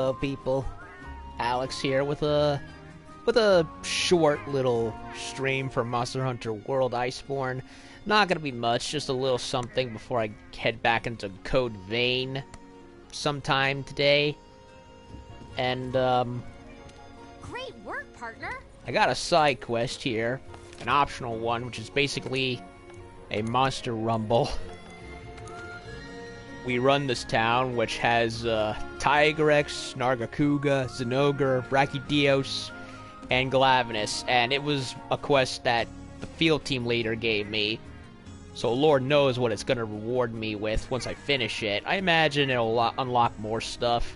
Hello, people. Alex here with a short little stream for Monster Hunter World Iceborne. Not gonna be much, just a little something before I head back into Code Vein sometime today. And Great work, partner. I got a side quest here, an optional one, which is basically a monster rumble. We run this town, which has Tigrex, Nargacuga, Zinogre, Brachydios, and Glavenus, and it was a quest that the field team leader gave me, so Lord knows what it's going to reward me with once I finish it. I imagine it'll unlock more stuff.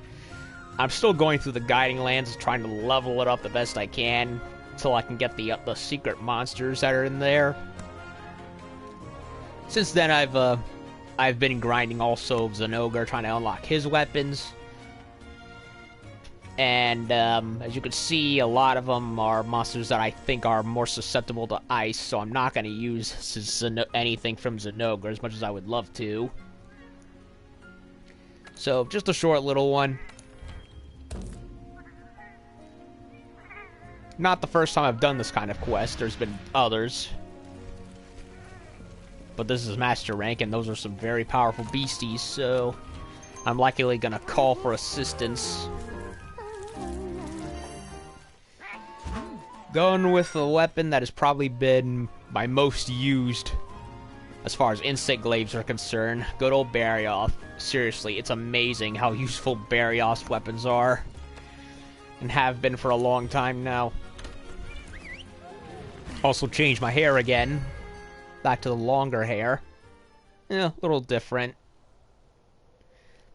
I'm still going through the Guiding Lands, trying to level it up the best I can, until I can get the secret monsters that are in there. Since then, I've been grinding also Zinogre, trying to unlock his weapons. And, as you can see, a lot of them are monsters that I think are more susceptible to ice, so I'm not going to use anything from Zinogre as much as I would love to. So, just a short little one. Not the first time I've done this kind of quest, there's been others. But this is Master Rank, and those are some very powerful beasties, so I'm likely gonna call for assistance. Going with a weapon that has probably been my most used as far as insect glaives are concerned. Good old Barioth. Seriously, it's amazing how useful Barioth's weapons are. And have been for a long time now. Also changed my hair again. Back to the longer hair. Yeah, a little different.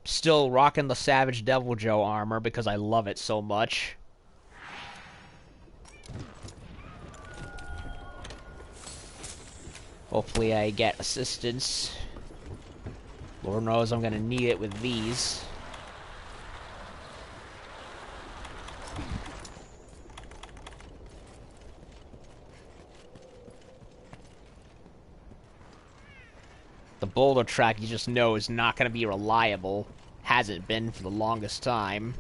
Still rocking the Savage Devil Joe armor because I love it so much. Hopefully I get assistance. Lord knows I'm gonna need it with these. The boulder track, you just know, is not going to be reliable. Hasn't been for the longest time.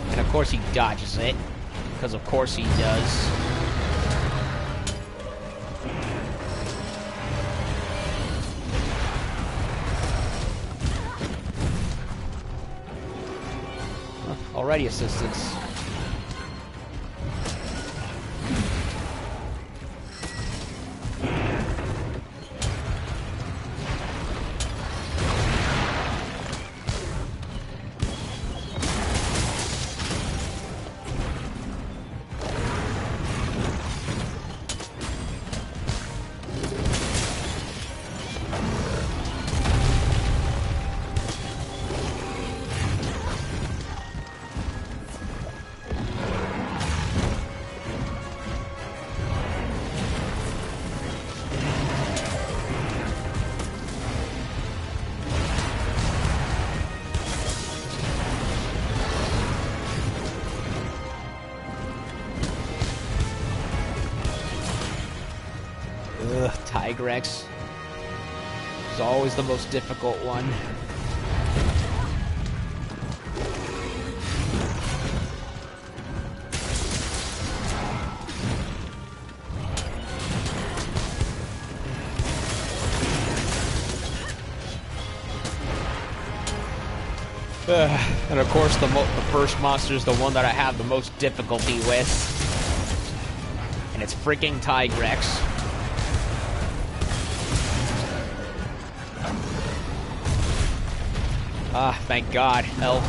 And of course he dodges it. Because of course he does. Already assistance. Tigrex is always the most difficult one. And of course the first monster is the one that I have the most difficulty with. And it's freaking Tigrex. Ah, thank God. Help.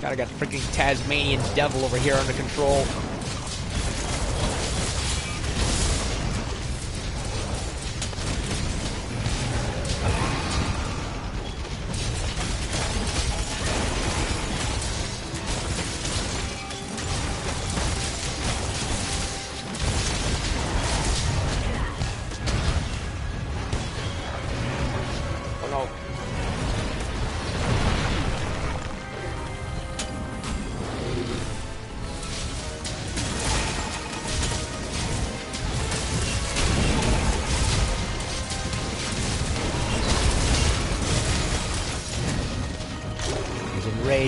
Gotta get freaking Tasmanian devil over here under control.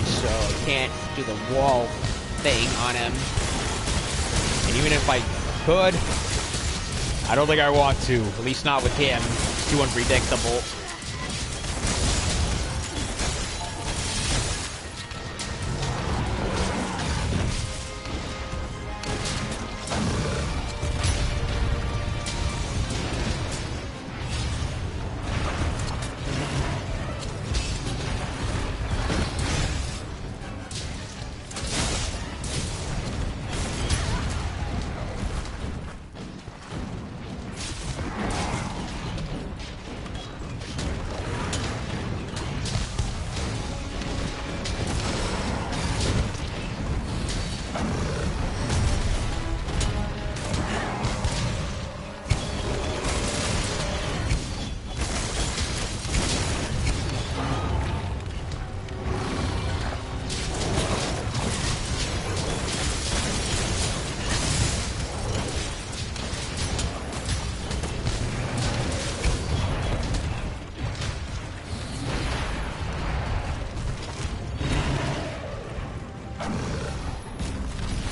stage, so I can't do the wall thing on him. And even if I could, I don't think I want to. At least not with him. It's too unpredictable.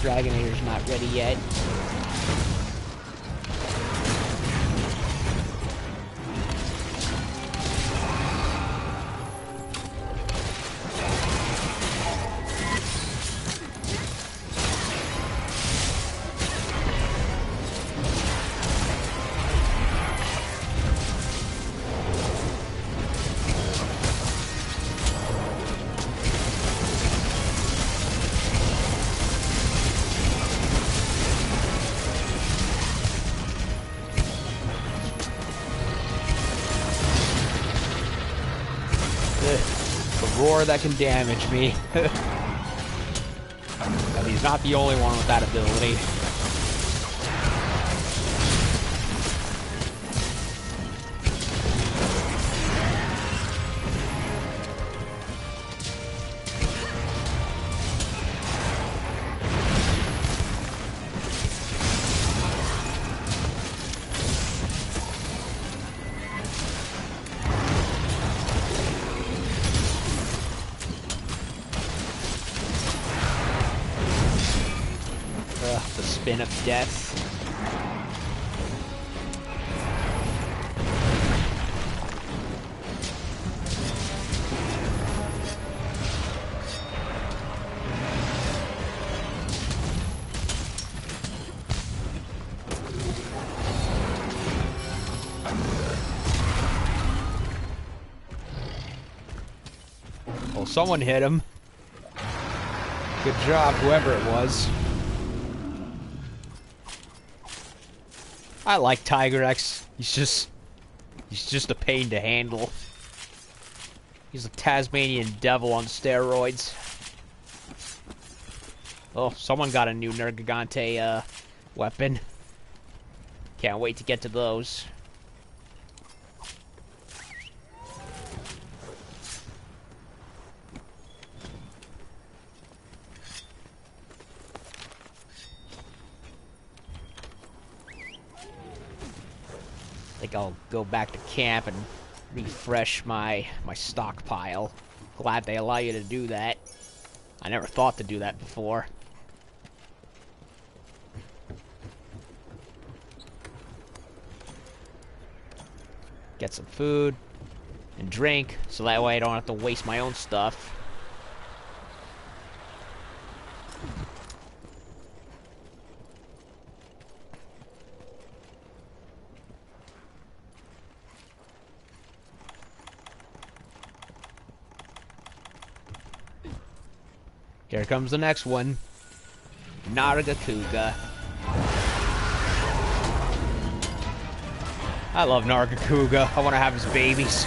Dragonator's not ready yet. The roar that can damage me. And he's not the only one with that ability. The spin of death. Well, someone hit him. Good job, whoever it was. I like Tiger X. He's just a pain to handle. He's a Tasmanian devil on steroids. Oh, someone got a new Nergigante weapon. Can't wait to get to those. I think I'll go back to camp and refresh my stockpile. Glad they allow you to do that. I never thought to do that before. Get some food and drink, so that way I don't have to waste my own stuff. Here comes the next one. Nargacuga. I love Nargacuga. I want to have his babies.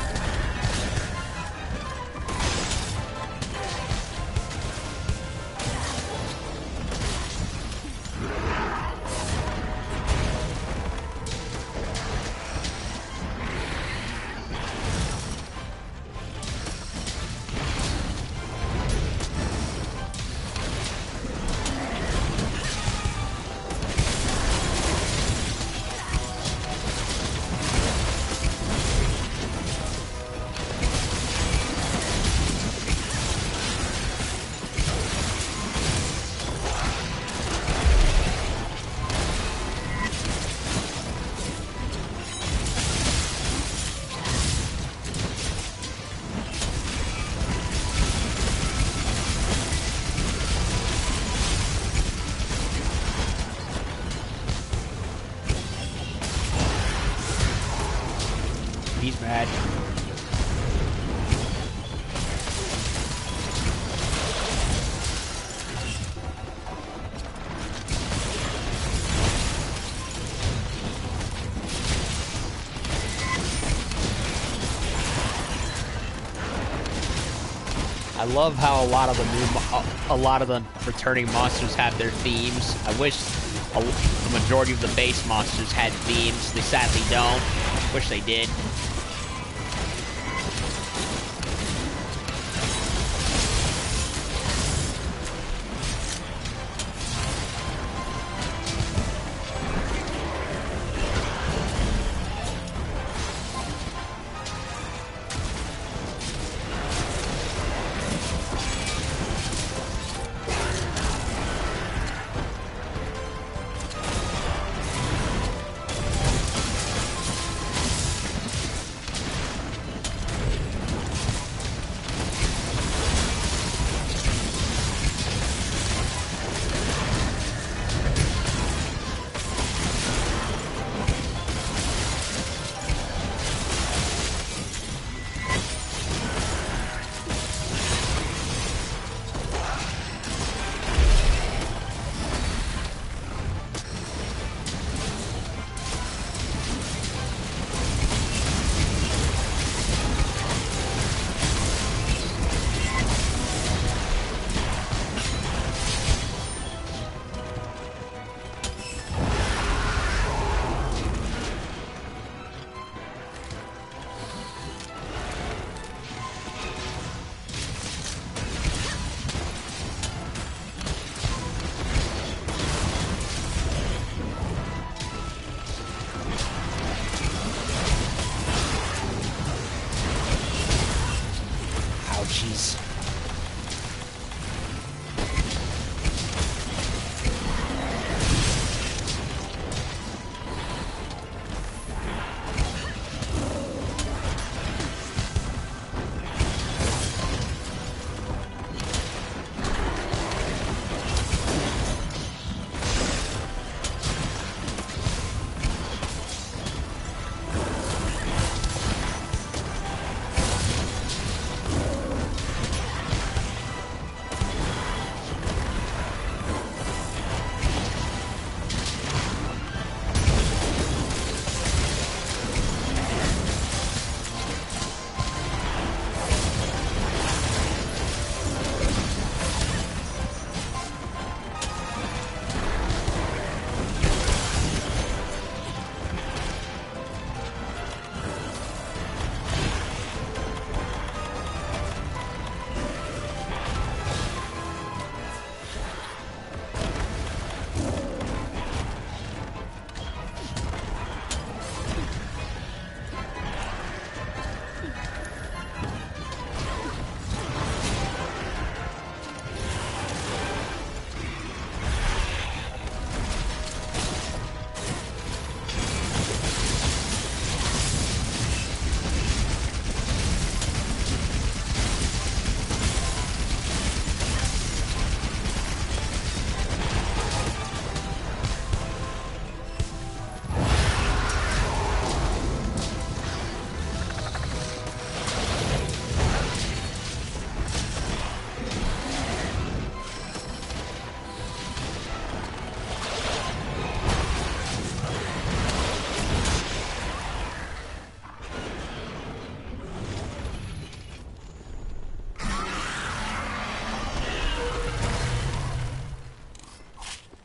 He's mad. I love how a lot of the returning monsters have their themes. I wish the majority of the base monsters had themes. They sadly don't. Wish they did. Ouchies.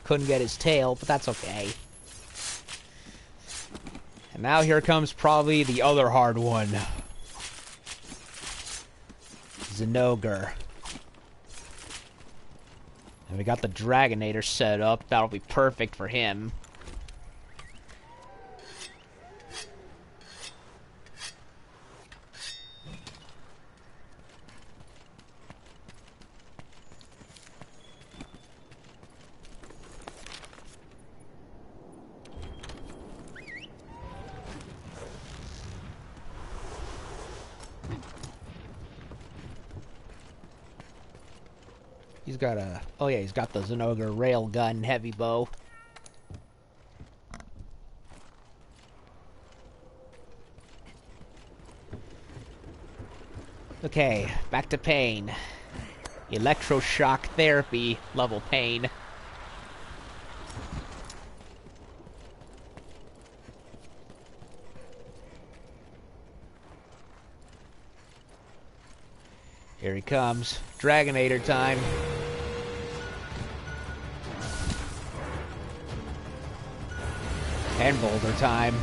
Couldn't get his tail, but that's okay. And now here comes probably the other hard one. Zinogre. And we got the Dragonator set up. That'll be perfect for him. He's got a... Oh yeah, he's got the Zinogre railgun heavy bow. Okay, back to pain. Electroshock therapy level pain. Here he comes. Dragonator time. And boulder time.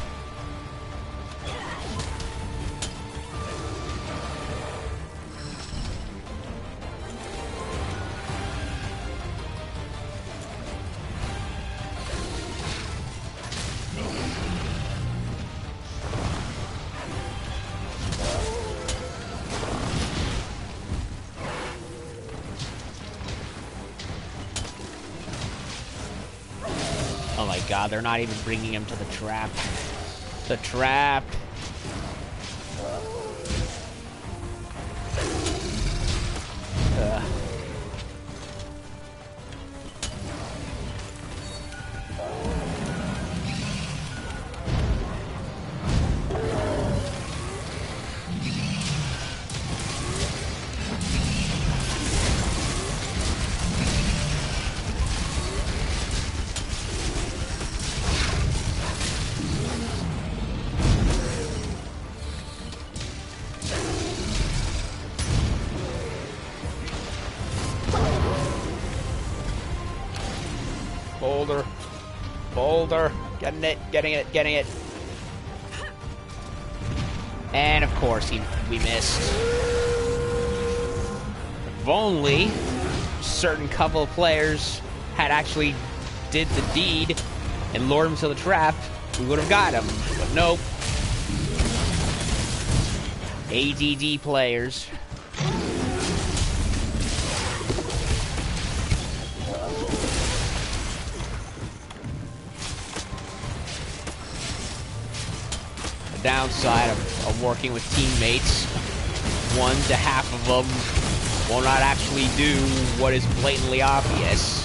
Oh my god, they're not even bringing him to the trap. The trap. Boulder. Boulder. Getting it, getting it, getting it. And of course, we missed. If only a certain couple of players had actually did the deed and lured him to the trap, we would have got him. But nope. ADD players. Downside of working with teammates, one to half of them will not actually do what is blatantly obvious.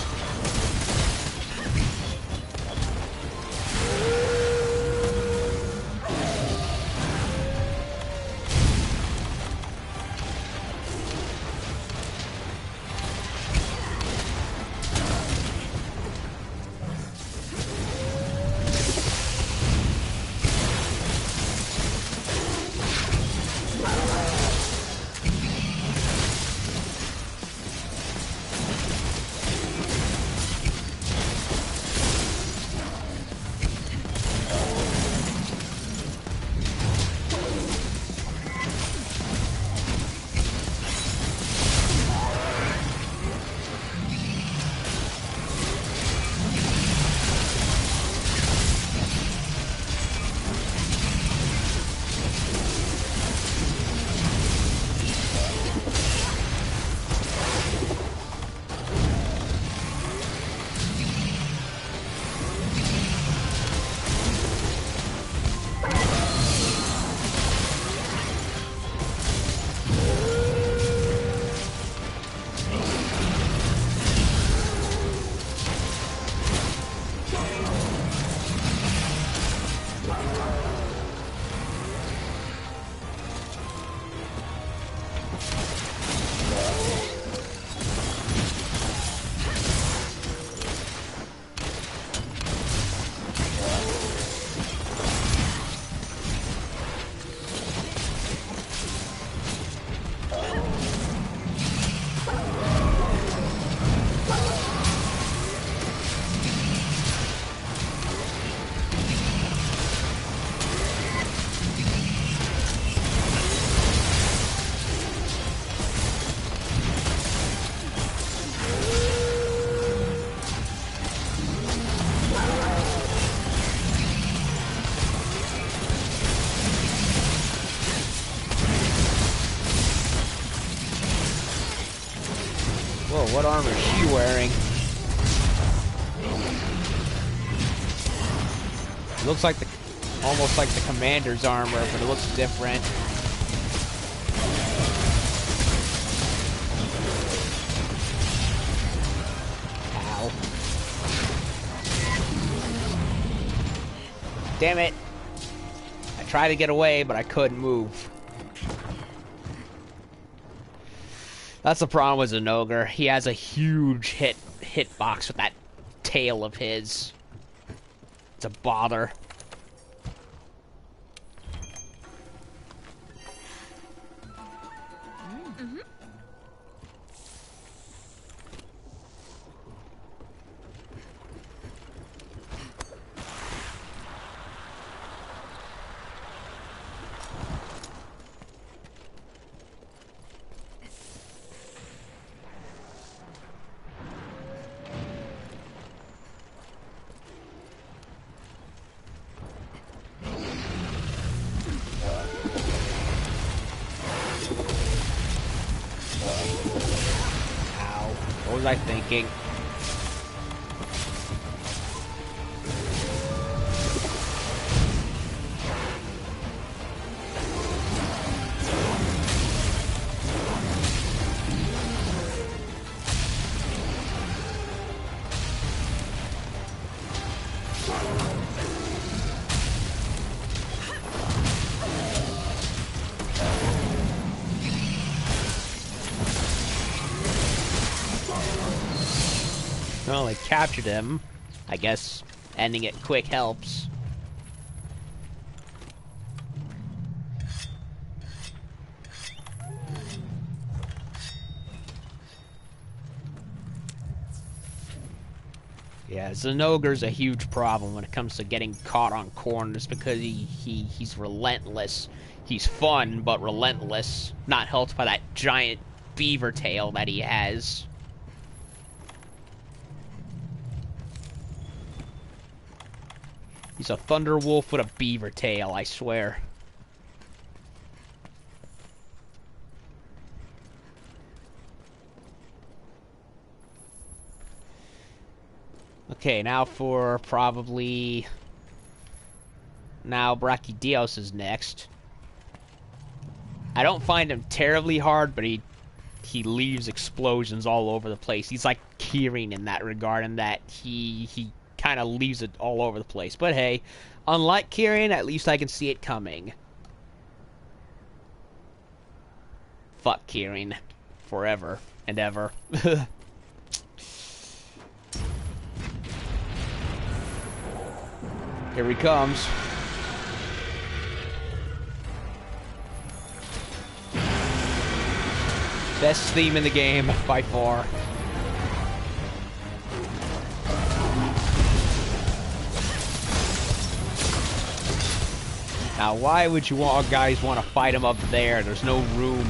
Whoa, what armor is she wearing? It looks like almost like the commander's armor, but it looks different. Ow. Damn it. I tried to get away, but I couldn't move. That's the problem with Zinogre. He has a huge hitbox with that tail of his. It's a bother. What was I thinking? Well, they captured him. I guess ending it quick helps. Yeah, Zinogre's a huge problem when it comes to getting caught on corners because he's relentless. He's fun, but relentless. Not helped by that giant beaver tail that he has. He's a thunder wolf with a beaver tail, I swear. Okay, now for probably... Now Brachydios is next. I don't find him terribly hard, but he leaves explosions all over the place. He's like Kirin in that regard, in that he kind of leaves it all over the place. But hey, unlike Kirin, at least I can see it coming. Fuck Kirin. Forever and ever. Here he comes. Best theme in the game, by far. Now, why would you guys want to fight him up there? There's no room.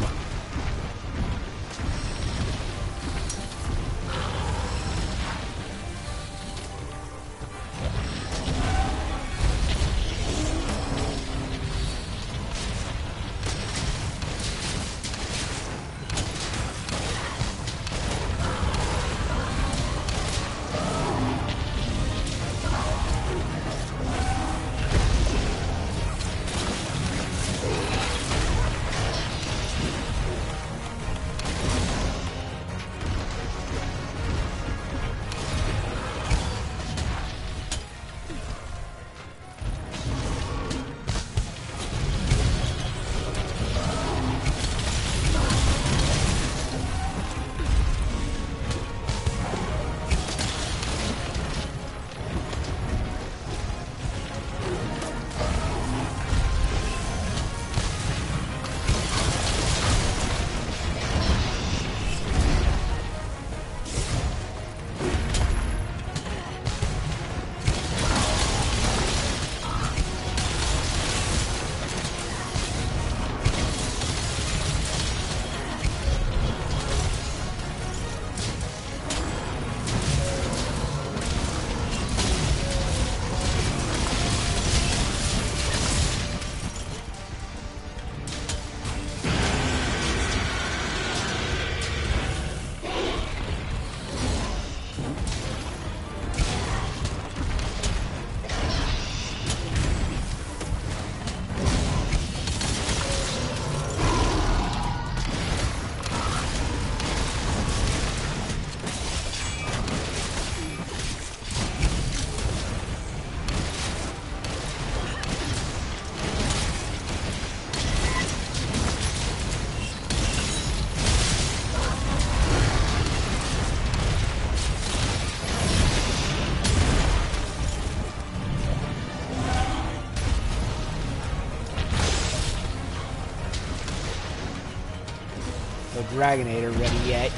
No Dragonator ready yet.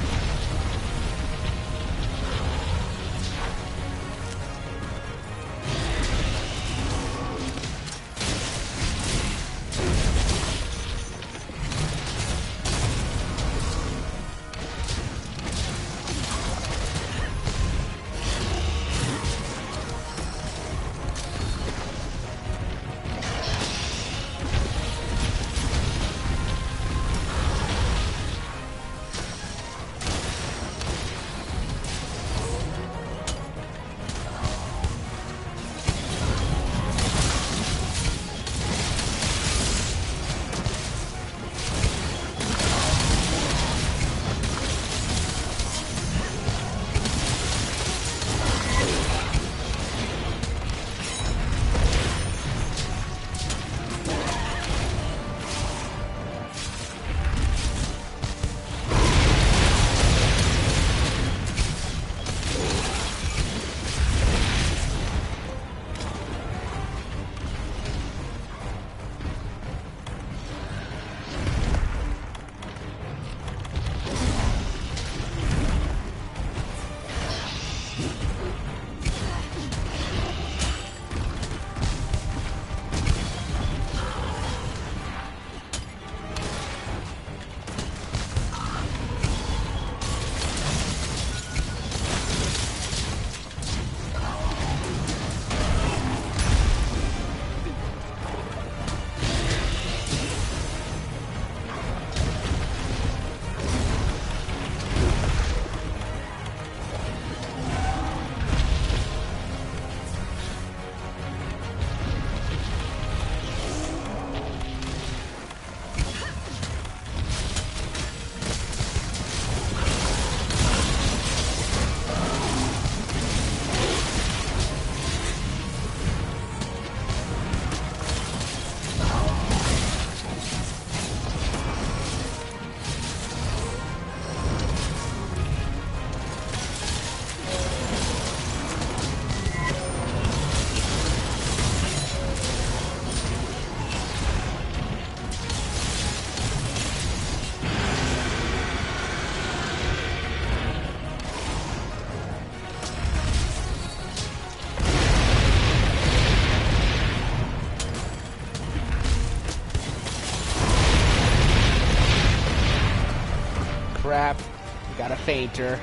Crap. We got a fainter.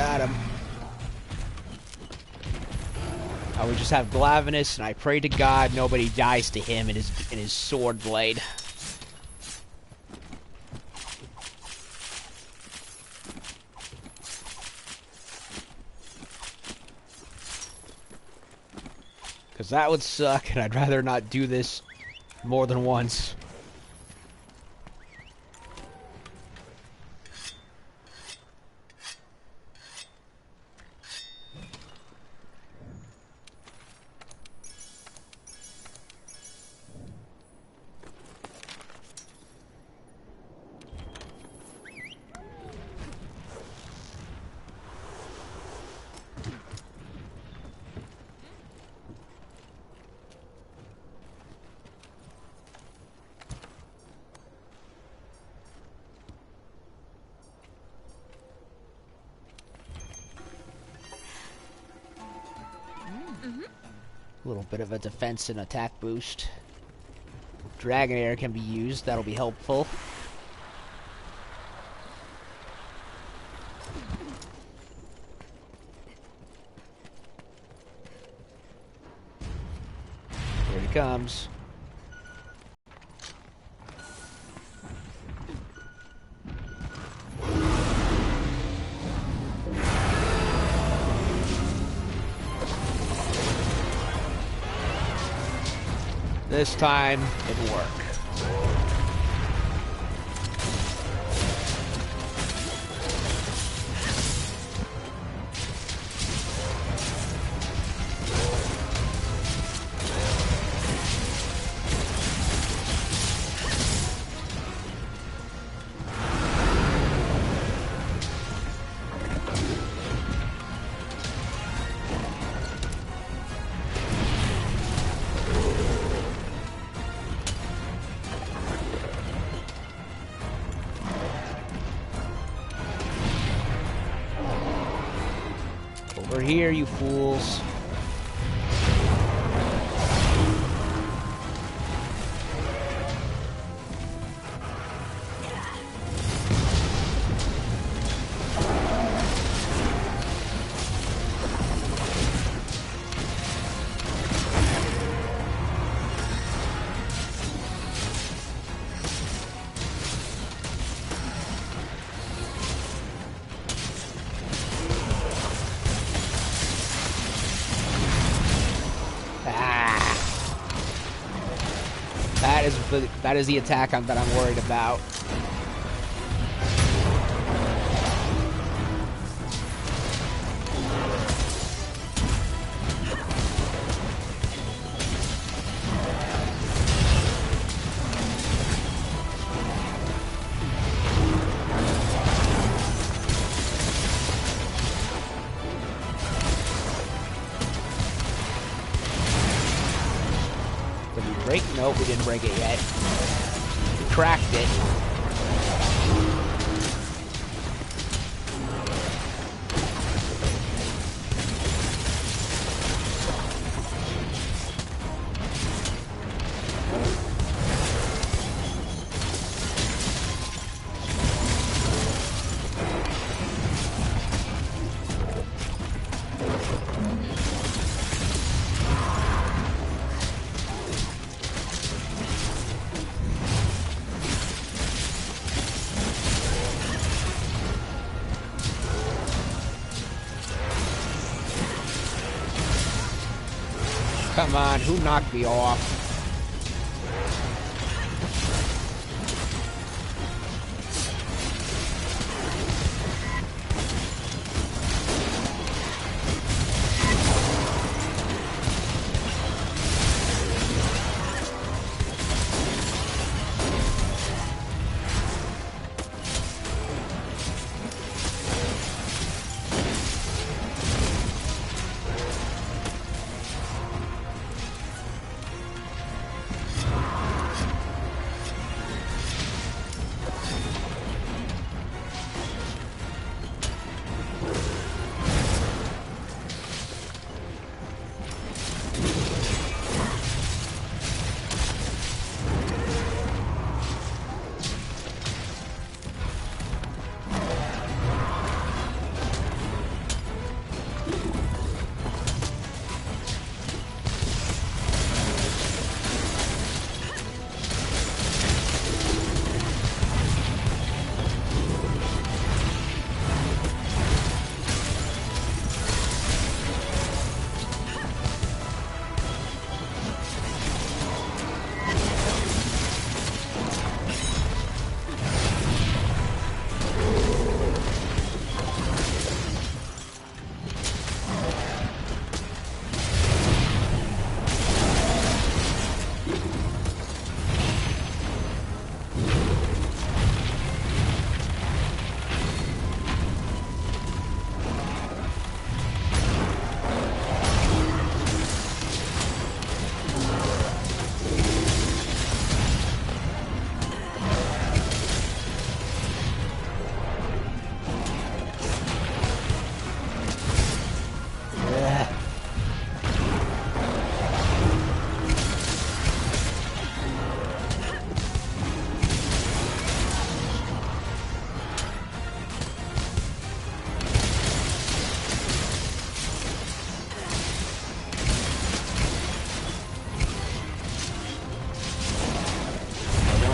got him. I would just have Glavenus, and I pray to God nobody dies to him in his sword blade. Because that would suck, and I'd rather not do this more than once. A little bit of a defense and attack boost. Dragon Air can be used, that'll be helpful. Here he comes. This time, it'll work. Over here, you fools. That is the attack that I'm worried about. Did we break? Nope, we didn't break it yet. We cracked it. Come on, who knocked me off?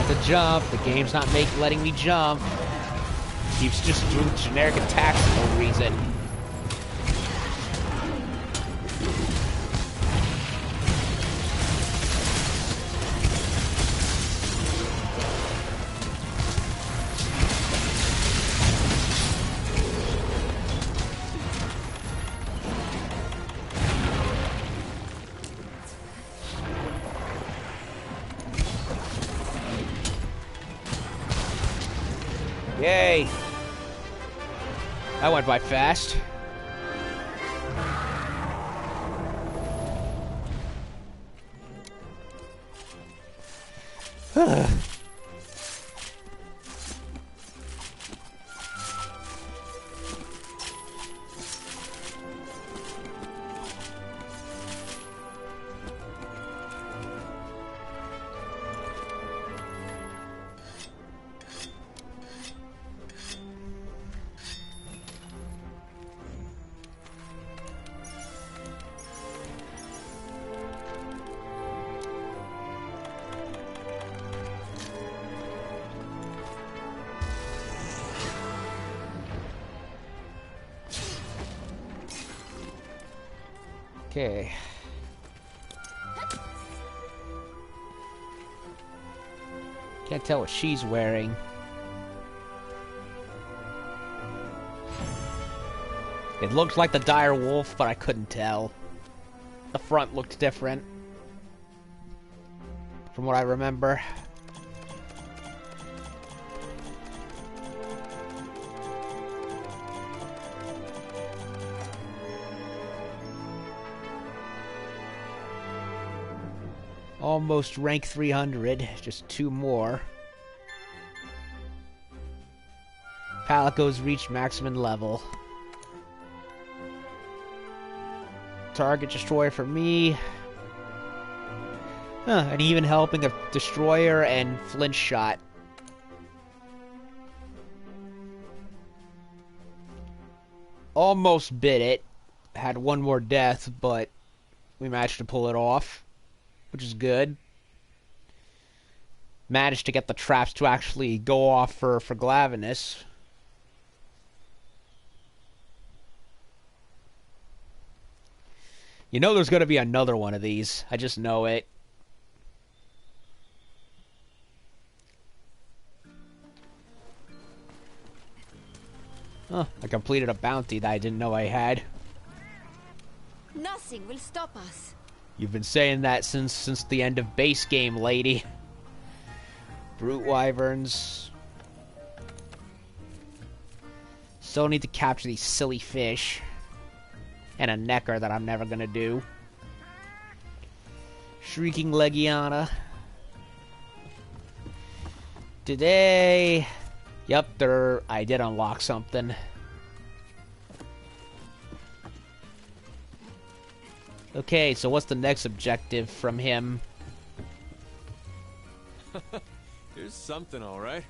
to jump. The game's not letting me jump. Keeps just doing generic attacks for no reason. Yay! That went by fast. Okay. Can't tell what she's wearing. It looked like the dire wolf, but I couldn't tell. The front looked different, from what I remember. Almost rank 300, just 2 more. Palico's reached maximum level. Target destroyer for me. And even helping a destroyer and flint shot. Almost bit it. Had one more death, but we managed to pull it off, which is good. Managed to get the traps to actually go off for Glavenus. You know there's going to be another one of these. I just know it. I completed a bounty that I didn't know I had. Nothing will stop us. You've been saying that since the end of base game, lady. Brute wyverns. Still need to capture these silly fish. And a necker that I'm never gonna do. Shrieking Legiana. Today... Yep, I did unlock something. Okay, so what's the next objective from him? Here's something, alright.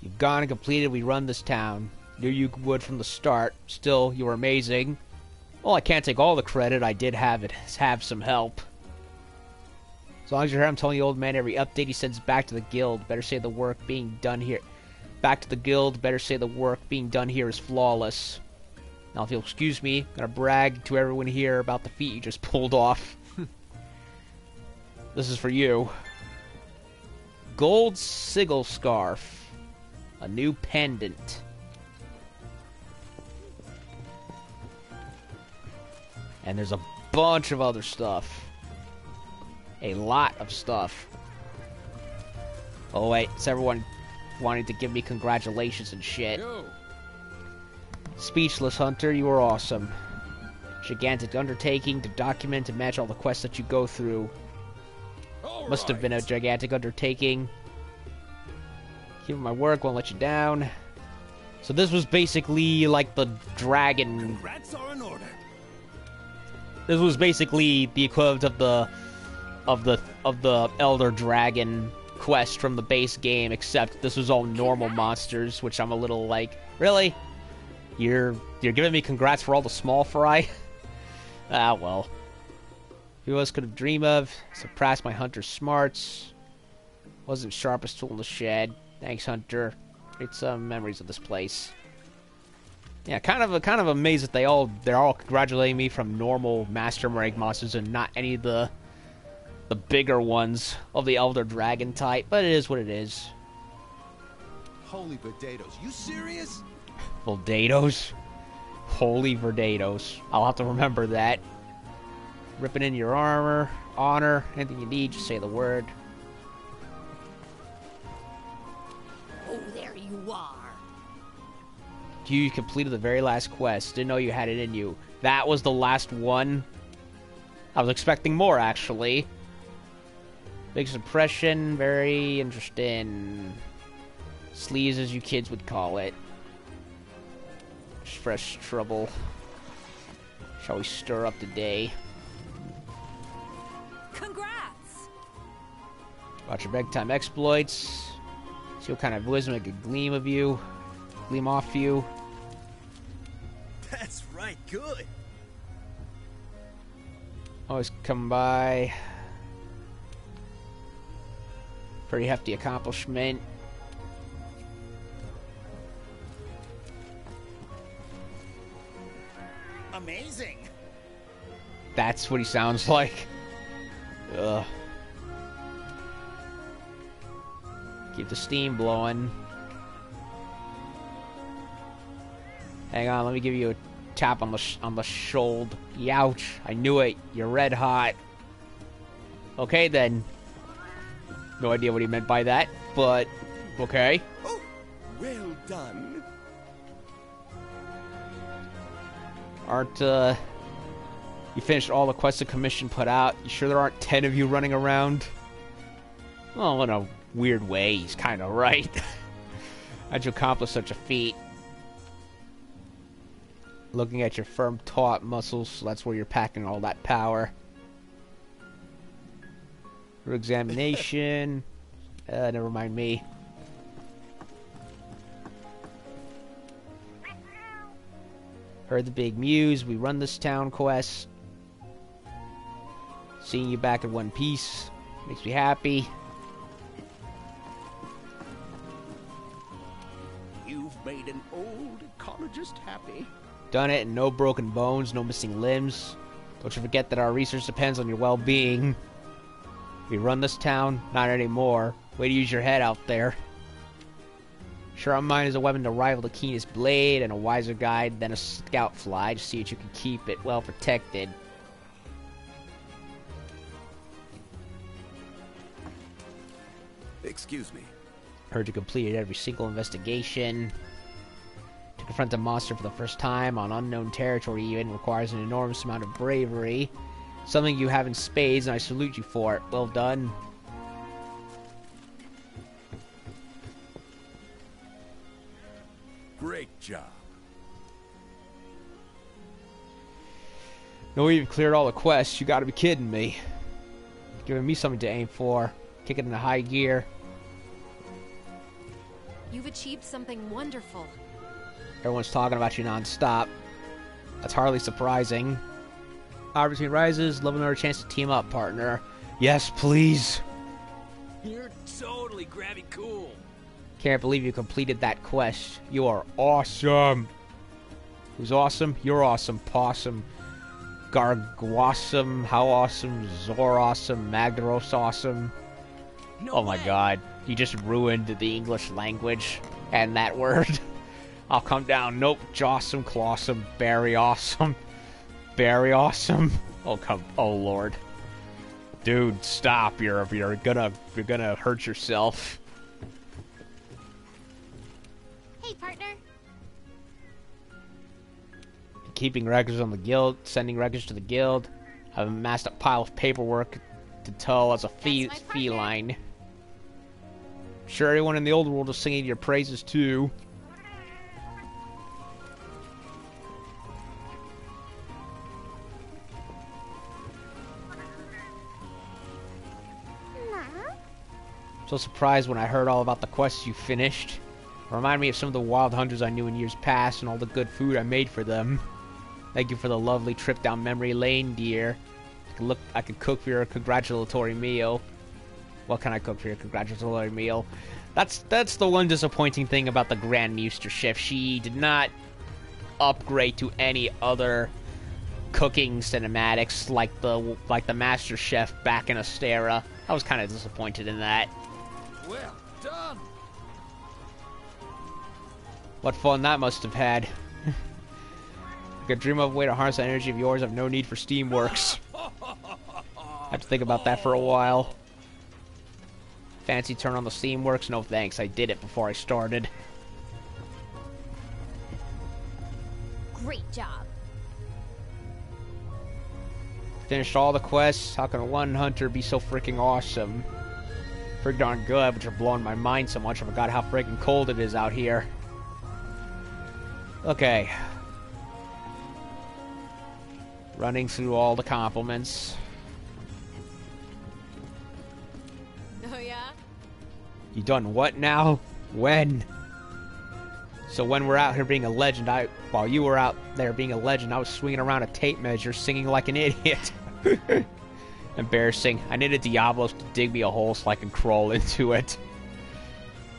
You've gone and completed We Run This Town. Knew you would from the start. Still, you were amazing. Well, I can't take all the credit. I did have some help. As long as you're here, I'm telling the old man every update he sends back to the guild. Better say the work being done here. Back to the guild. Better say the work being done here is flawless. Now, if you'll excuse me, I'm gonna brag to everyone here about the feat you just pulled off. This is for you. Gold sigil scarf. A new pendant. And there's a bunch of other stuff. A lot of stuff. Oh wait, it's everyone wanting to give me congratulations and shit. Yo. Speechless, Hunter, you are awesome. Gigantic undertaking to document and match all the quests that you go through. Must have been a gigantic undertaking. Keeping my work, won't let you down. So this was basically like the dragon. Congrats are in order. This was basically the equivalent of the Elder Dragon quest from the base game, except this was all normal monsters, which I'm a little like, really? You're giving me congrats for all the small fry? Ah, well. Who else could have dreamed of? Surpassed my hunter's smarts. Wasn't sharpest tool in the shed. Thanks, Hunter. It's some memories of this place. Yeah, kind of amazed that they're all congratulating me from normal Master Rank monsters and not any of the bigger ones of the Elder Dragon type. But it is what it is. Holy potatoes, you serious? Voldados. Holy Verdados. I'll have to remember that. Ripping in your armor, honor, anything you need, just say the word. Oh, there you are. You completed the very last quest. Didn't know you had it in you. That was the last one. I was expecting more, actually. Big suppression, very interesting. Sleaze, as you kids would call it. Fresh trouble. Shall we stir up the day? Congrats! Watch your bedtime exploits. See what kind of wisdom I could gleam off you. That's right, good. Always come by. Pretty hefty accomplishment. Amazing. That's what he sounds like. Ugh. Keep the steam blowing. Hang on, let me give you a tap on the shoulder. Youch! I knew it. You're red hot. Okay then. No idea what he meant by that, but okay. Oh, well done. Aren't you finished all the quests the commission put out? You sure there aren't 10 of you running around? Well, in a weird way, he's kind of right. How'd you accomplish such a feat? Looking at your firm, taut muscles, that's where you're packing all that power. For examination. Never mind me. Heard the big muse. We run this town quest. Seeing you back in one piece makes me happy. You've made an old ecologist happy. Done it, and no broken bones, no missing limbs. Don't you forget that our research depends on your well-being. We run this town, not anymore. Way to use your head out there. Sure, mine is a weapon to rival the keenest blade, and a wiser guide than a scout fly. Just see that you can keep it well protected. Excuse me. Heard you completed every single investigation. To confront a monster for the first time on unknown territory even requires an enormous amount of bravery. Something you have in spades, and I salute you for it. Well done. Great job. No, you've cleared all the quests. You gotta be kidding me. Giving me something to aim for. Kick it into high gear. You've achieved something wonderful. Everyone's talking about you non-stop. That's hardly surprising. Opportunity rises. Love another chance to team up, partner. Yes, please. You're totally grabby cool. Can't believe you completed that quest. You are awesome. Who's awesome? You're awesome. Possum. Gargwasum. How awesome. Zor awesome. Magdaros awesome. No Oh my way. god. You just ruined the English language and that word. I'll come down. Nope. Jawsome. Clawsome. Very awesome. Very awesome. Oh lord. Dude, stop. You're gonna hurt yourself. Hey, partner. Keeping records on the guild, sending records to the guild. I've amassed a pile of paperwork to tell as a That's my partner. feline. Sure, everyone in the old world is singing your praises too. So surprised when I heard all about the quests you finished. Remind me of some of the wild hunters I knew in years past and all the good food I made for them. Thank you for the lovely trip down memory lane, dear. I could cook for your congratulatory meal. What can I cook for your congratulatory meal? That's the one disappointing thing about the Grand Muster Chef. She did not upgrade to any other cooking cinematics like the Master Chef back in Astera. I was kind of disappointed in that. Well done. What fun that must have had. I could dream of a way to harness that energy of yours. I have no need for Steamworks. I have to think about that for a while. Fancy turn on the Steamworks? No thanks, I did it before I started. Great job. Finished all the quests. How can one hunter be so freaking awesome? Pretty darn good, but you're blowing my mind so much I forgot how freaking cold it is out here. Okay. Running through all the compliments. Oh yeah? You done what now? When? So when we're out here being a legend, while you were out there being a legend, I was swinging around a tape measure singing like an idiot. Embarrassing. I needed Diablos to dig me a hole so I can crawl into it.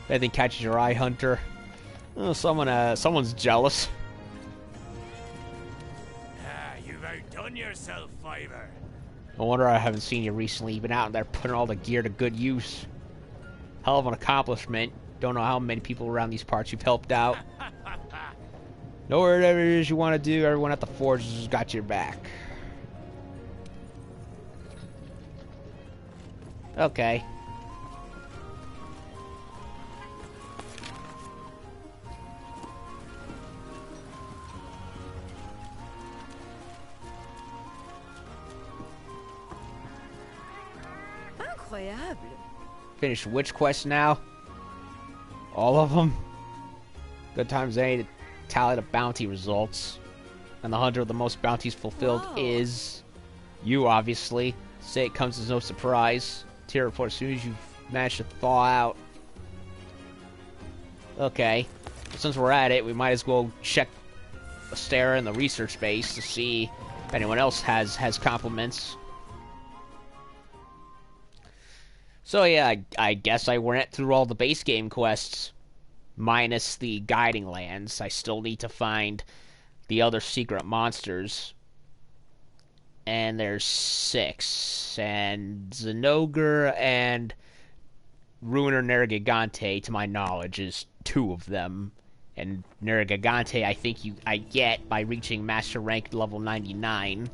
If anything catches your eye, Hunter. Oh, someone's jealous. You've outdone yourself, Fiver. No wonder I haven't seen you recently. You've been out there putting all the gear to good use. Hell of an accomplishment. Don't know how many people around these parts you've helped out. Know whatever it is you want to do, everyone at the forge has got your back. Okay. Incroyable. Finish which quest now? All of them? Good times any to tally the bounty results. And the hunter with the most bounties fulfilled is you, obviously. Say it comes as no surprise. Tier report as soon as you've managed to thaw out. Okay. Since we're at it, we might as well check Astera in the research base to see if anyone else has compliments. So yeah, I guess I went through all the base game quests, minus the guiding lands. I still need to find the other secret monsters. And there's 6. And Zinogre and Ruiner Nergigante, to my knowledge, is 2 of them. And Nergigante, I think I get by reaching Master Rank level 99.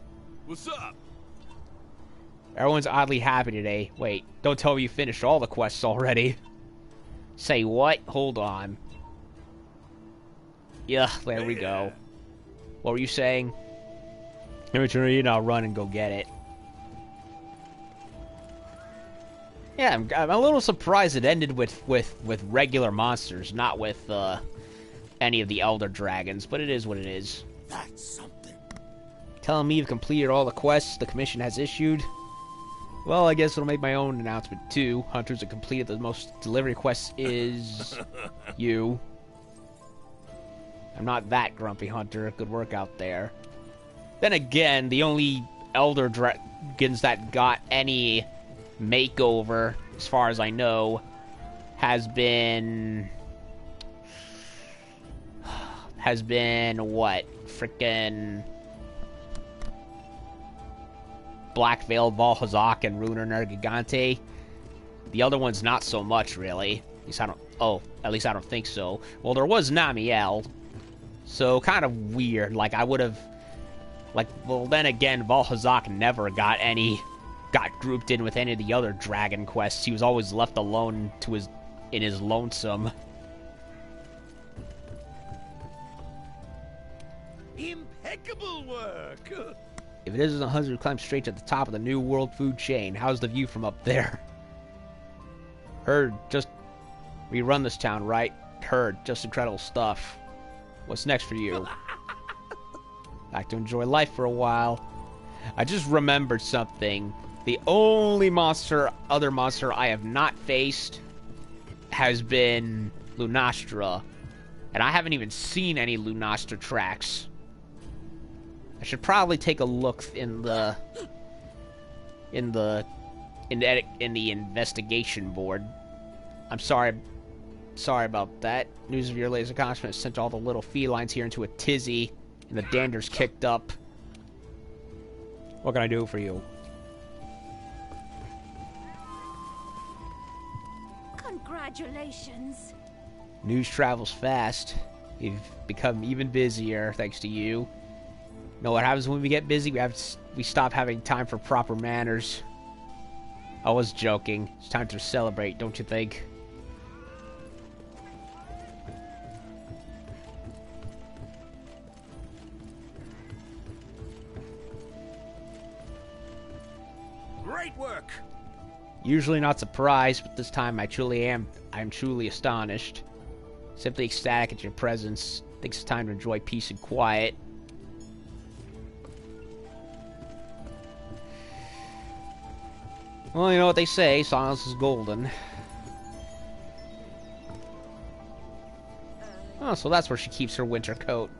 What's up? Everyone's oddly happy today. Wait, don't tell me you finished all the quests already. Say what? Hold on. Yeah, there we go. What were you saying? Let me turn it, I'll run and go get it. Yeah, I'm a little surprised it ended with regular monsters, not with any of the Elder Dragons, but it is what it is. That's something. Telling me you've completed all the quests the commission has issued? Well, I guess I'll make my own announcement too. Hunters that completed the most delivery quests is you. I'm not that grumpy, Hunter. Good work out there. Then again, the only Elder Dragons that got any makeover, as far as I know, has been what? Frickin' Black Veil, Valhazak, and Ruiner Nergigante. The other one's not so much, really. At least I don't think so. Well, there was Namiel, so kind of weird. Like, I would have... well, then again, Valhazak never got grouped in with any of the other dragon quests. He was always left alone in his lonesome. Impeccable work! If it isn't a hunter who climbs straight to the top of the New World food chain, how's the view from up there? Heard, we run this town, right? Heard, just incredible stuff. What's next for you? Back to enjoy life for a while. I just remembered something. The only other monster I have not faced has been Lunastra. And I haven't even seen any Lunastra tracks. I should probably take a look in the in the investigation board. I'm sorry about that. News of your latest accomplishment sent all the little felines here into a tizzy, and the dander's kicked up. What can I do for you? Congratulations. News travels fast. We've become even busier thanks to you. You know what happens when we get busy? We stop having time for proper manners. I was joking. It's time to celebrate, don't you think? Great work! Usually not surprised, but this time I am truly astonished. Simply ecstatic at your presence. Think it's time to enjoy peace and quiet. Well, you know what they say, silence is golden. Oh, so that's where she keeps her winter coat.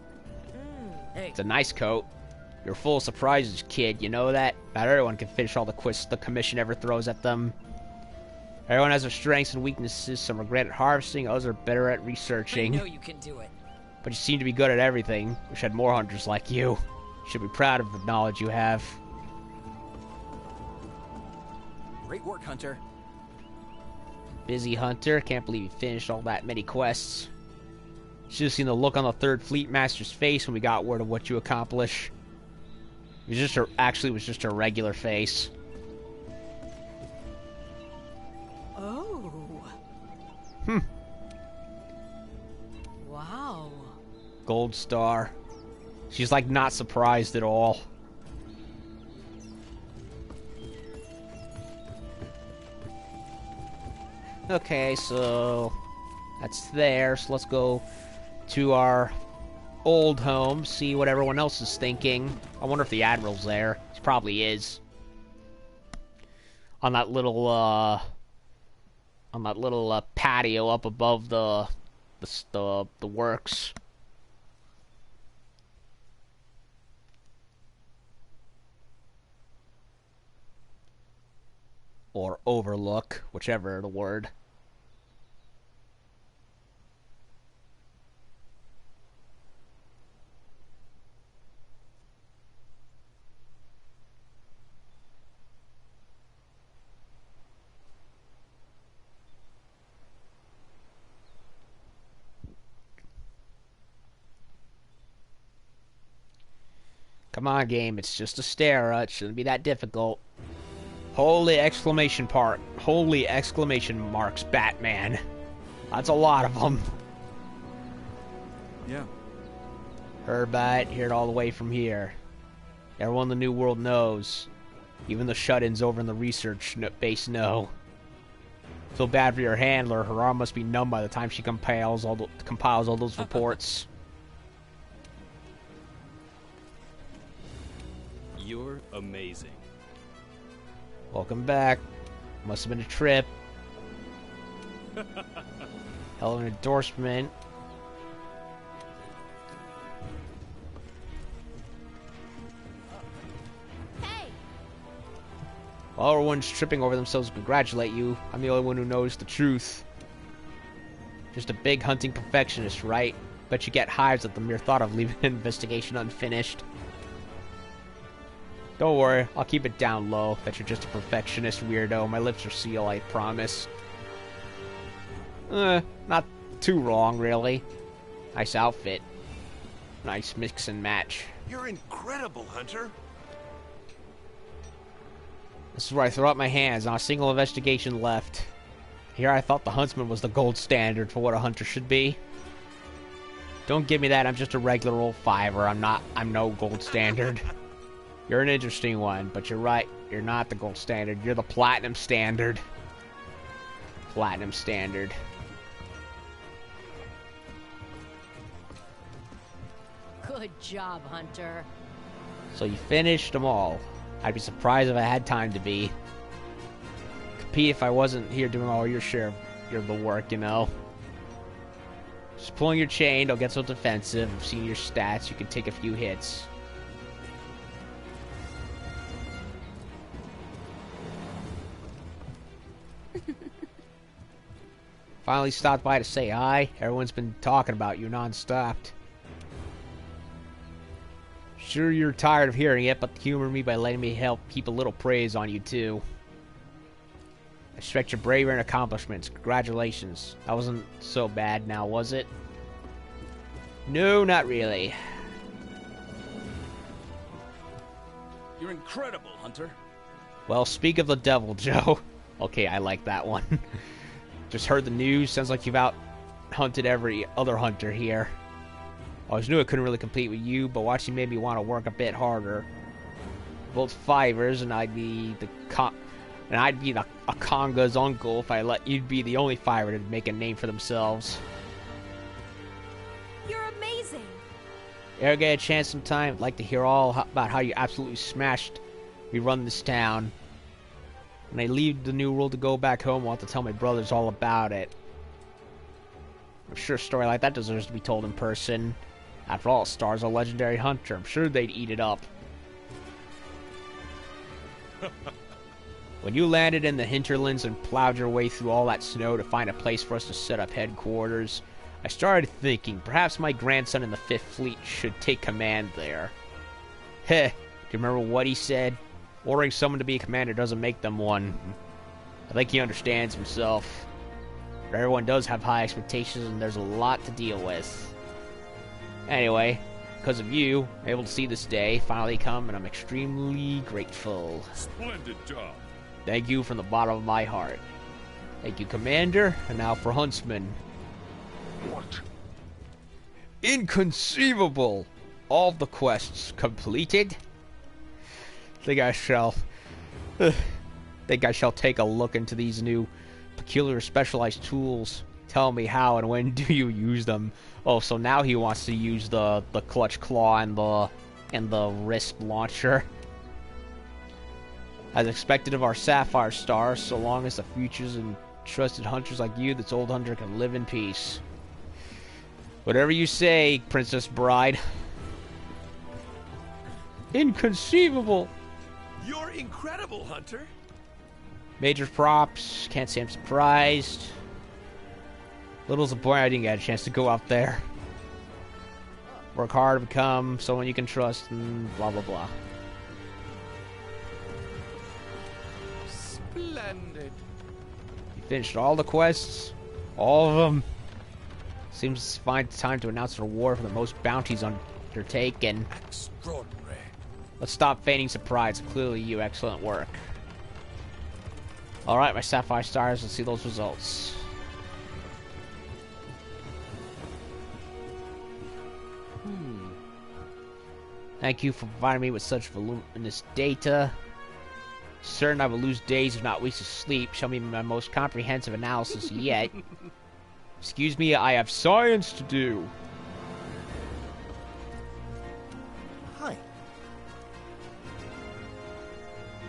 It's a nice coat. You're full of surprises, kid, you know that? Not everyone can finish all the quests the commission ever throws at them. Everyone has their strengths and weaknesses. Some are great at harvesting, others are better at researching. I know you can do it. But you seem to be good at everything. Wish I had more hunters like you. You should be proud of the knowledge you have. Great work, Hunter. Busy hunter. Can't believe you finished all that many quests. Should have seen the look on the Third Fleet Master's face when we got word of what you accomplish. It was just a regular face. Oh. Wow. Gold star. She's like not surprised at all. Okay, so that's there. So let's go to our old home, see what everyone else is thinking. I wonder if the Admiral's there. He probably is. On that little patio up above the works. Or overlook, whichever the word. Come on, game. It's just a stare. It shouldn't be that difficult. Holy exclamation part. Holy exclamation marks, Batman. That's a lot of them. Yeah. Heard about it, hear it all the way from here. Everyone in the New World knows. Even the shut-ins over in the research base know. Feel bad for your handler. Her arm must be numb by the time she compiles all those reports. You're amazing. Welcome back. Must have been a trip. Hell of an endorsement. Hey. While everyone's tripping over themselves to congratulate you, I'm the only one who knows the truth. Just a big hunting perfectionist, right? Bet you get hives at the mere thought of leaving an investigation unfinished. Don't worry, I'll keep it down low that you're just a perfectionist weirdo. My lips are sealed, I promise. Not too wrong, really. Nice outfit. Nice mix and match. You're incredible, Hunter. This is where I throw up my hands, not a single investigation left. Here I thought the huntsman was the gold standard for what a hunter should be. Don't give me that, I'm just a regular old fiver. I'm no gold standard. You're an interesting one, but you're right. You're not the gold standard. You're the platinum standard. Platinum standard. Good job, Hunter. So you finished them all. I'd be surprised if I had time to be. Compete if I wasn't here doing all your share of the work, you know. Just pulling your chain, don't get so defensive. I've seen your stats. You can take a few hits. Finally stopped by to say hi. Everyone's been talking about you non-stop. Sure you're tired of hearing it, but humor me by letting me help keep a little praise on you too. I respect your bravery and accomplishments. Congratulations. That wasn't so bad now, was it? No, not really. You're incredible, Hunter. Well, speak of the devil, Joe. Okay, I like that one. Just heard the news. Sounds like you've out-hunted every other hunter here. I always knew I couldn't really compete with you, but watching made me want to work a bit harder. Both fivers, and I'd be a Conga's uncle if I let you be the only fiver to make a name for themselves. You're amazing. Ever get a chance sometime? I'd like to hear all about how you absolutely smashed me run this town. When I leave the new world to go back home, I want to tell my brothers all about it. I'm sure a story like that deserves to be told in person. After all, Star's a legendary hunter. I'm sure they'd eat it up. When you landed in the hinterlands and plowed your way through all that snow to find a place for us to set up headquarters, I started thinking perhaps my grandson in the 5th Fleet should take command there. Heh, do you remember what he said? Ordering someone to be a commander doesn't make them one. I think he understands himself. But everyone does have high expectations and there's a lot to deal with. Anyway, because of you, I'm able to see this day finally come and I'm extremely grateful. Splendid job. Thank you from the bottom of my heart. Thank you, Commander, and now for Huntsman. What? Inconceivable! All of the quests completed? Think I shall take a look into these new peculiar specialized tools. Tell me how and when do you use them? Oh, so now he wants to use the clutch claw and the wrist launcher. As expected of our Sapphire Star, so long as the futures and trusted hunters like you, this old hunter can live in peace. Whatever you say, Princess Bride. Inconceivable! You're incredible, Hunter. Major props. Can't say I'm surprised. Little's the point I didn't get a chance to go out there. Work hard to become someone you can trust and blah blah blah. Splendid. You finished all the quests? All of them? Seems to find time to announce a reward for the most bounties undertaken. Extraordinary. Let's stop feigning surprise. Clearly you excellent work. Alright, my Sapphire Stars, let's see those results. Thank you for providing me with such voluminous data. Certain I will lose days if not weeks of sleep. Show me my most comprehensive analysis yet. Excuse me, I have science to do. Hi.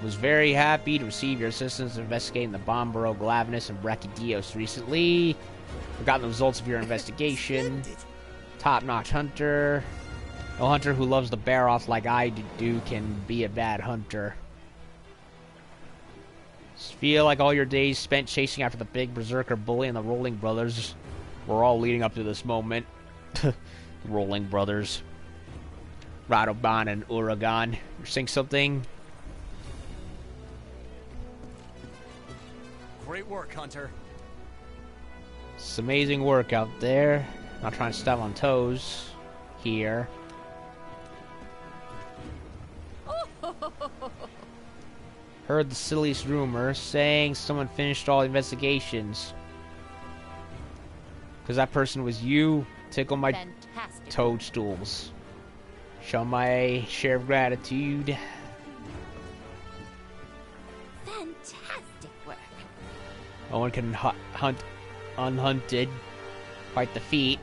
Was very happy to receive your assistance in investigating the Bombero, Glavenus, and Brachydios recently. Forgotten the results of your investigation. Top-notch hunter. No hunter who loves the Baroth like I do can be a bad hunter. Just feel like all your days spent chasing after the big berserker bully and the Rolling Brothers were all leading up to this moment. Rolling Brothers. Radoban and Uragan. You're saying something? Great work, Hunter. It's amazing work out there. Not trying to step on toes here. Heard the silliest rumor saying someone finished all the investigations. Because that person was you. Tickle my Fantastic. toadstools. Show my share of gratitude. Fantastic work. No one can hunt unhunted. Quite the feat.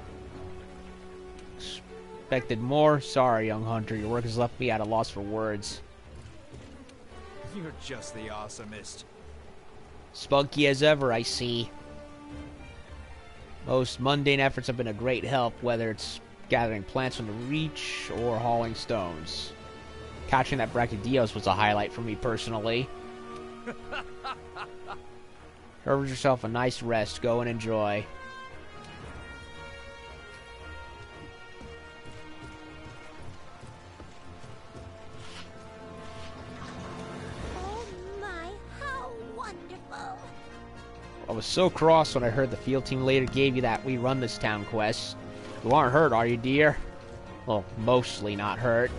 Expected more. Sorry, young hunter. Your work has left me at a loss for words. You're just the awesomest. Spunky as ever, I see. Most mundane efforts have been a great help, whether it's gathering plants from the reach or hauling stones. Catching that Brachydios was a highlight for me personally. Have yourself a nice rest. Go and enjoy. Oh my, how wonderful! I was so cross when I heard the field team later gave you that we run this town quest. You aren't hurt, are you, dear? Well, mostly not hurt.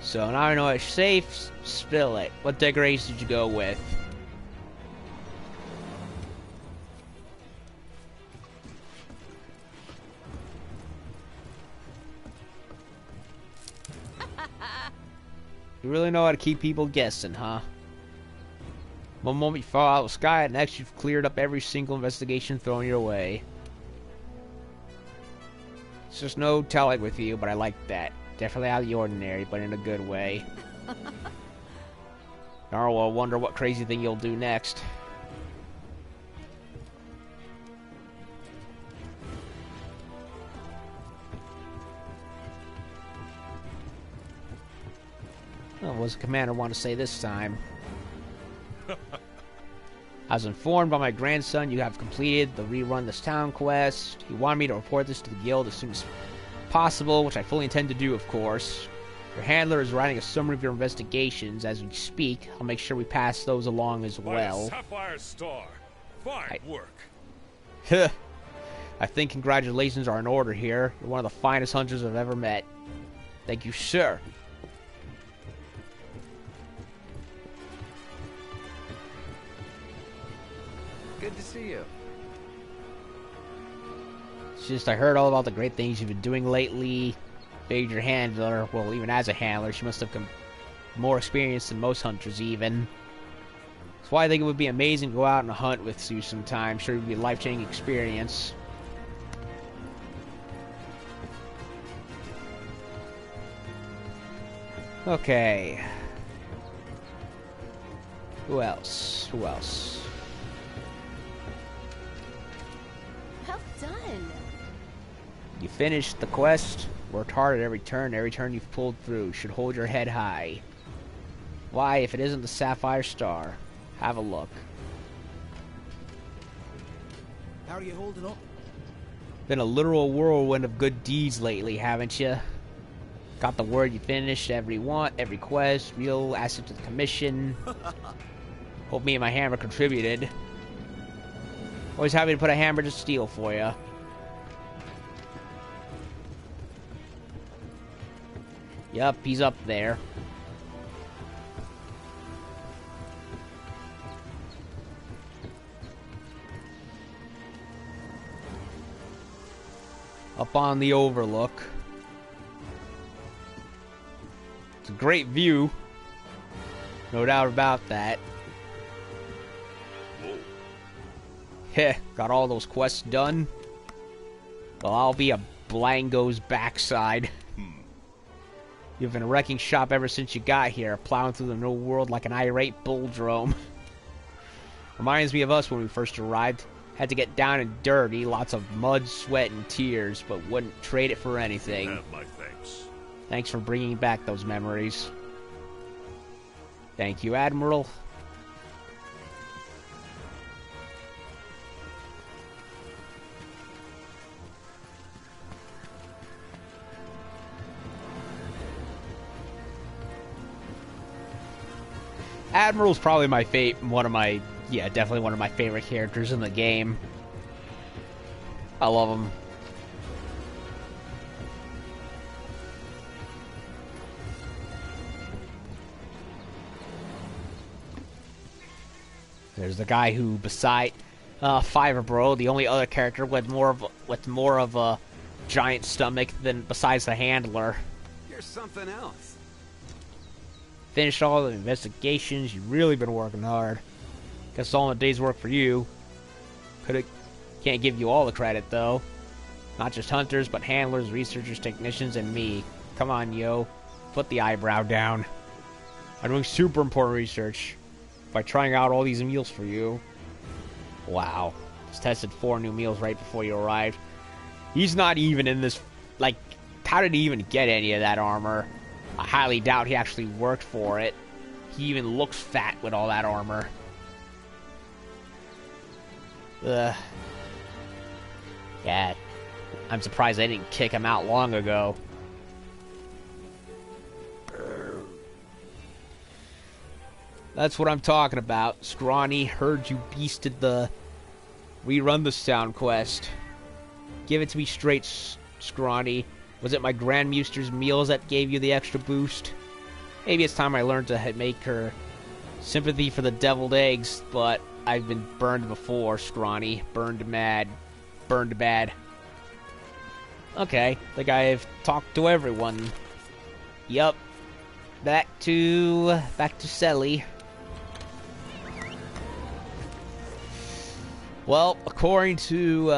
So now I know it's safe. Spill it. What decorations did you go with? You really know how to keep people guessing, huh? One moment you fall out of the sky, and next you've cleared up every single investigation thrown your way. It's just no telling with you, but I like that. Definitely out of the ordinary, but in a good way. Now I'll wonder what crazy thing you'll do next. Oh, what does the commander want to say this time? I was informed by my grandson you have completed the rerun this town quest. He wanted me to report this to the guild as soon as possible, which I fully intend to do, of course. Your handler is writing a summary of your investigations as we speak. I'll make sure we pass those along as well. By a sapphire star. Fine work. I think congratulations are in order here. You're one of the finest hunters I've ever met. Thank you, sir. Good to see you. It's just I heard all about the great things you've been doing lately. Figured your handler, well, even as a handler, she must have more experience than most hunters even. That's why I think it would be amazing to go out and hunt with you sometime. Sure, it would be a life-changing experience. Okay. Who else? Who else? Well done! You finished the quest. Worked hard at every turn you've pulled through. Should hold your head high. Why, if it isn't the Sapphire Star? Have a look. How are you holding up? Been a literal whirlwind of good deeds lately, haven't you? Got the word you finished every quest, real asset to the commission. Hope me and my hammer contributed. Always happy to put a hammer to steel for you. Yup, he's up there. Up on the overlook. It's a great view. No doubt about that. Heh, got all those quests done? Well, I'll be a Blango's backside. You've been a wrecking shop ever since you got here, plowing through the new world like an irate bulldrome. Reminds me of us when we first arrived. Had to get down and dirty, lots of mud, sweat, and tears, but wouldn't trade it for anything. Have my thanks. Thanks for bringing back those memories. Thank you, Admiral. Admiral's probably my definitely one of my favorite characters in the game. I love him. There's the guy who, beside Fiverbro, the only other character with more of a giant stomach than besides the handler. You're something else. Finished all the investigations. You've really been working hard. Guess all in a day's work for you. Can't give you all the credit though. Not just hunters, but handlers, researchers, technicians, and me. Come on, yo. Put the eyebrow down. I'm doing super important research by trying out all these meals for you. Wow. Just tested 4 new meals right before you arrived. He's not even in this. Like, how did he even get any of that armor? I highly doubt he actually worked for it. He even looks fat with all that armor. Yeah, I'm surprised they didn't kick him out long ago. That's what I'm talking about. Scrawny, heard you beasted the... Rerun the sound quest. Give it to me straight, Scrawny. Was it my Grandmuster's meals that gave you the extra boost? Maybe it's time I learned to make her sympathy for the deviled eggs, but I've been burned before, Scrawny. Burned mad. Burned bad. Okay, think I've talked to everyone. Yup. Back to Selly. Well, according to,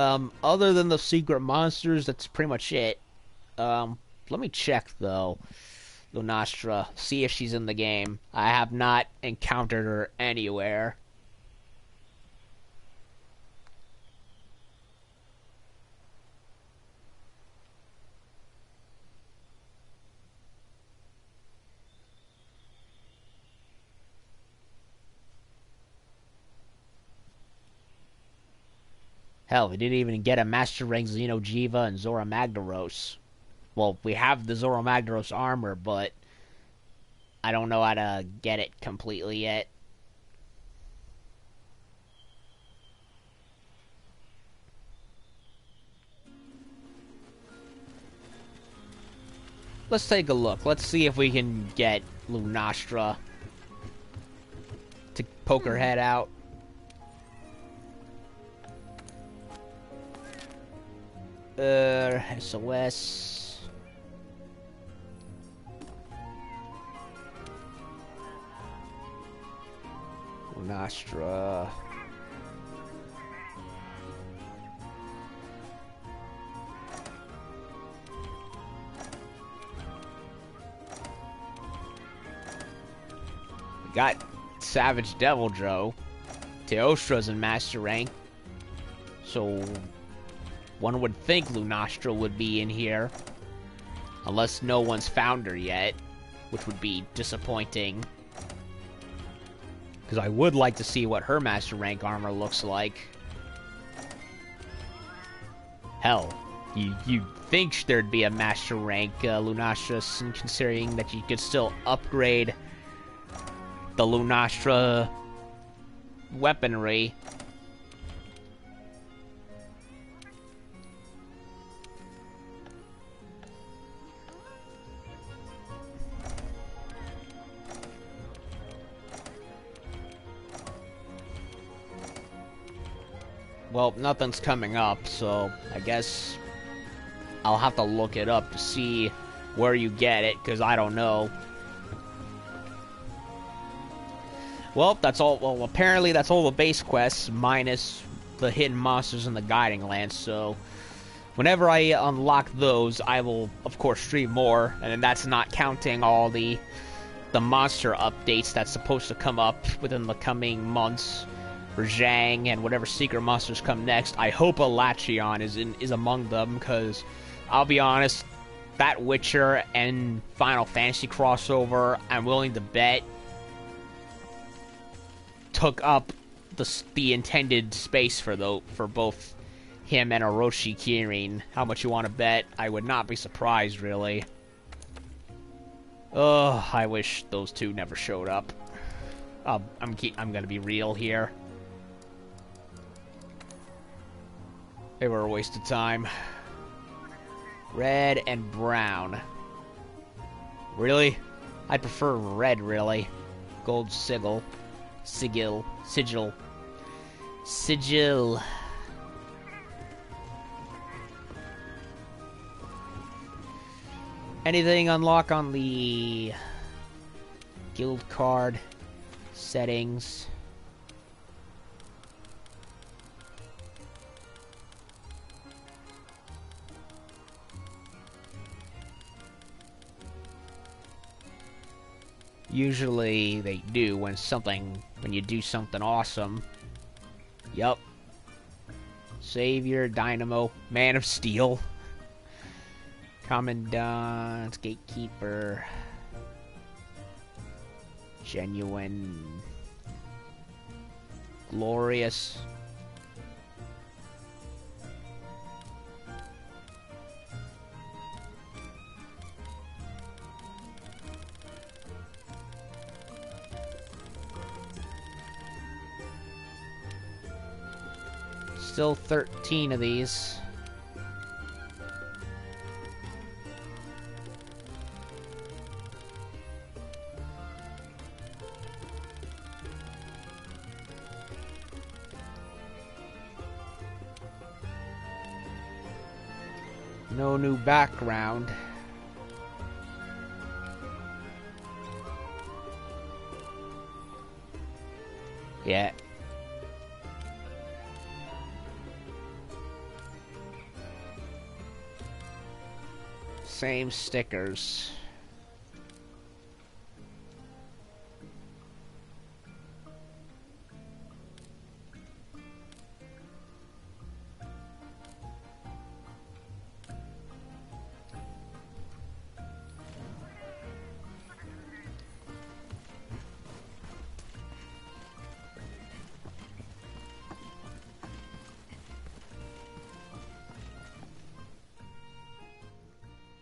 other than the secret monsters, that's pretty much it. Let me check, though. Lunastra, see if she's in the game. I have not encountered her anywhere. Hell, we didn't even get a Master Rank Xeno'jiva and Zora Magdaros. Well, we have the Zora Magdaros armor, but I don't know how to get it completely yet. Let's take a look. Let's see if we can get Lunastra to poke her head out. SOS. Lunastra. We got Savage Devil Joe. Teostra's in Master Rank. So one would think Lunastra would be in here. Unless no one's found her yet. Which would be disappointing. Because I would like to see what her Master Rank armor looks like. Hell, you'd think there'd be a Master Rank Lunastra, considering that you could still upgrade the Lunastra weaponry. Well, nothing's coming up, so I guess I'll have to look it up to see where you get it, because I don't know. Well, that's all. Well, apparently that's all the base quests, minus the hidden monsters in the Guiding Lands, so whenever I unlock those, I will, of course, stream more, and that's not counting all the monster updates that's supposed to come up within the coming months. For Zhang and whatever secret monsters come next. I hope Elachion is among them, because I'll be honest, that Witcher and Final Fantasy crossover, I'm willing to bet, took up the intended space for both him and Orochi Kirin. How much you want to bet? I would not be surprised, really. Oh, I wish those two never showed up. I'm gonna be real here. They were a waste of time. Red and brown. Really? I prefer red, really. Gold sigil. Sigil. Sigil. Sigil. Anything unlock on the guild card settings? Usually they do when you do something awesome. Yup. Savior, Dynamo, Man of Steel. Commandant, Gatekeeper. Genuine. Glorious. Still 13 of these. No new background. Yeah. Same stickers.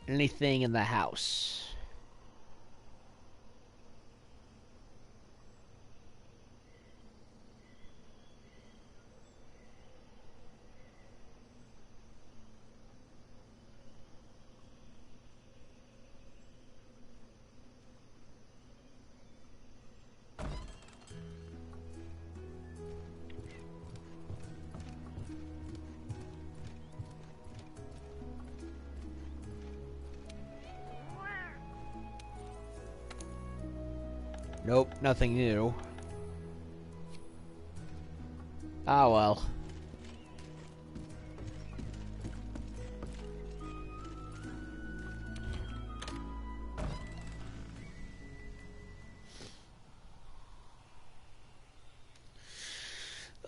Anything in the house? Nope, nothing new. Ah, well.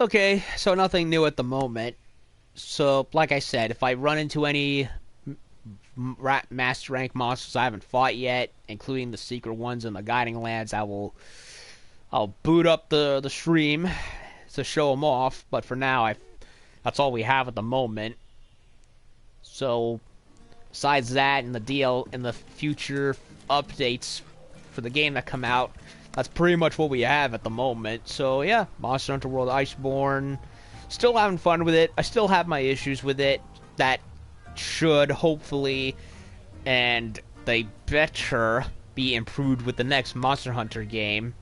Okay, so nothing new at the moment. So, like I said, if I run into any master rank monsters I haven't fought yet, including the secret ones in the Guiding Lands, I'll boot up the stream to show them off. But for now, that's all we have at the moment. So, besides that, and the future updates for the game that come out, that's pretty much what we have at the moment. So yeah, Monster Hunter World Iceborne. Still having fun with it. I still have my issues with it. That should hopefully, and they better be improved with the next Monster Hunter game.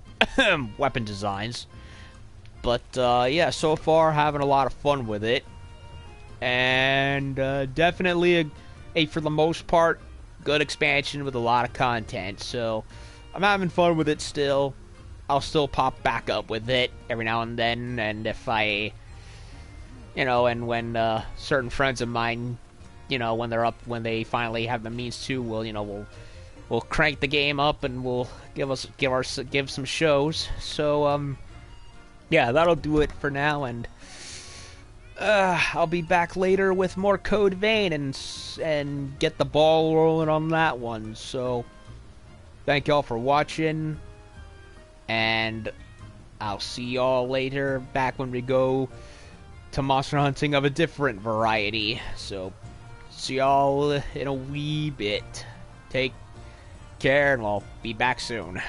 Weapon designs. But yeah, so far having a lot of fun with it. And definitely a, for the most part, good expansion with a lot of content. So I'm having fun with it still. I'll still pop back up with it every now and then. And if I, and when certain friends of mine, when they finally have the means to, we'll crank the game up and we'll give some shows. So yeah, that'll do it for now, and I'll be back later with more Code Vein and get the ball rolling on that one. So thank y'all for watching, and I'll see y'all later back when we go to monster hunting of a different variety. So see y'all in a wee bit. Take care, and we'll be back soon.